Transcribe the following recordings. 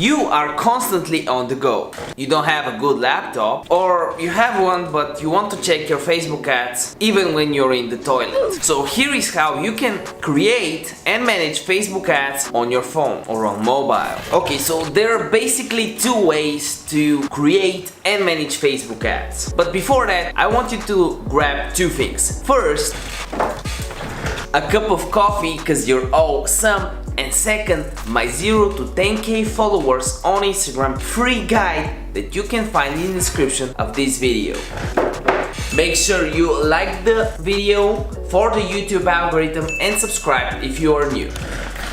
You are constantly on the go. You don't have a good laptop, or you have one but you want to check your Facebook ads even when you're in the toilet. So here is how you can create and manage Facebook ads on your phone or on mobile. Okay, so there are basically two ways to create and manage Facebook ads. But before that, I want you to grab two things. First, a cup of coffee because you're awesome. And second, my 0 to 10k followers on Instagram free guide that you can find in the description of this video. Make sure you like the video for the YouTube algorithm and subscribe if you are new.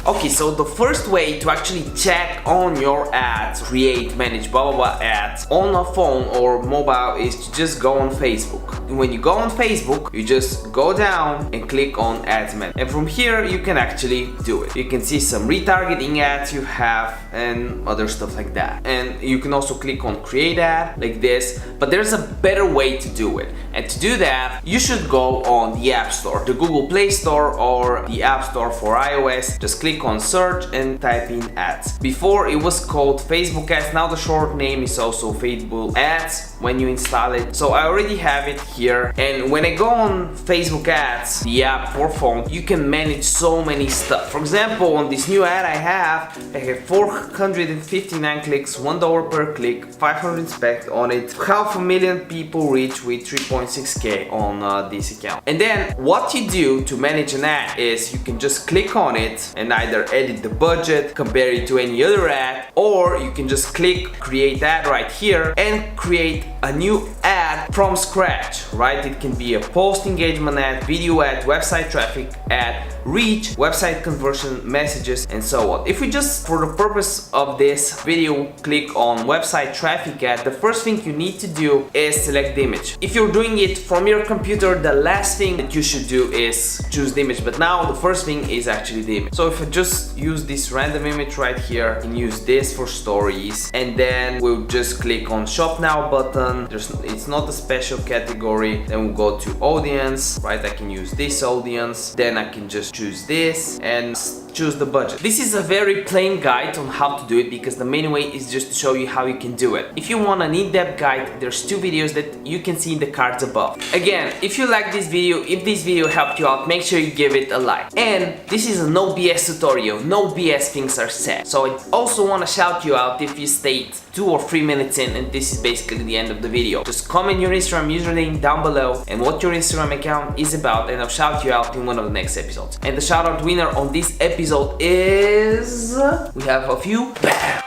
Okay, so the first way to actually check on your ads, create, manage, blah blah blah ads on a phone or mobile is to just go on Facebook. When you go on Facebook, you just go down and click on Ads Man. And from here, you can actually do it. You can see some retargeting ads you have and other stuff like that. And you can also click on Create Ad like this, but there's a better way to do it. And to do that, you should go on the App Store, the Google Play Store or the App Store for iOS. Just click on search and type in ads. Before it was called Facebook ads, now the short name is also Facebook ads when you install it. So I already have it here, and when I go on Facebook ads, the app for phone, you can manage so many stuff. For example, on this new ad I have 459 clicks, $1 per click, 500 inspect on it, 500,000 people reach with 3.6k on this account. And then what you do to manage an ad is you can just click on it and either edit the budget, compare it to any other ad, or you can just click create ad right here and create a new ad from scratch, right? It can be a post engagement ad, video ad, website traffic ad, reach, website conversion, messages, and so on. If we just, for the purpose of this video, click on website traffic ad, the first thing you need to do is select the image. If you're doing it from your computer, the last thing that you should do is choose the image, but now the first thing is actually the image. So if I just use this random image right here and use this for stories, and then we'll just click on shop now button. It's not a special category. Then we'll go to audience, right? I can use this audience, then I can just choose this and choose the budget. This is a very plain guide on how to do it because the main way is just to show you how you can do it. If you want an in-depth guide, there's two videos that you can see in the cards above. Again, if you like this video, if this video helped you out, make sure you give it a like. And this is a no BS tutorial, no BS things are said. So I also want to shout you out if you stayed 2 or 3 minutes in and this is basically the end of the video. Just comment your Instagram username down below and what your Instagram account is about, and I'll shout you out in one of the next episodes. And the shout out winner on this episode is... we have a few. Bam!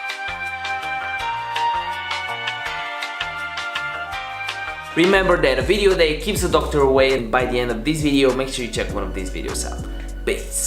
Remember that a video day keeps the doctor away, and by the end of this video, make sure you check one of these videos out. Peace!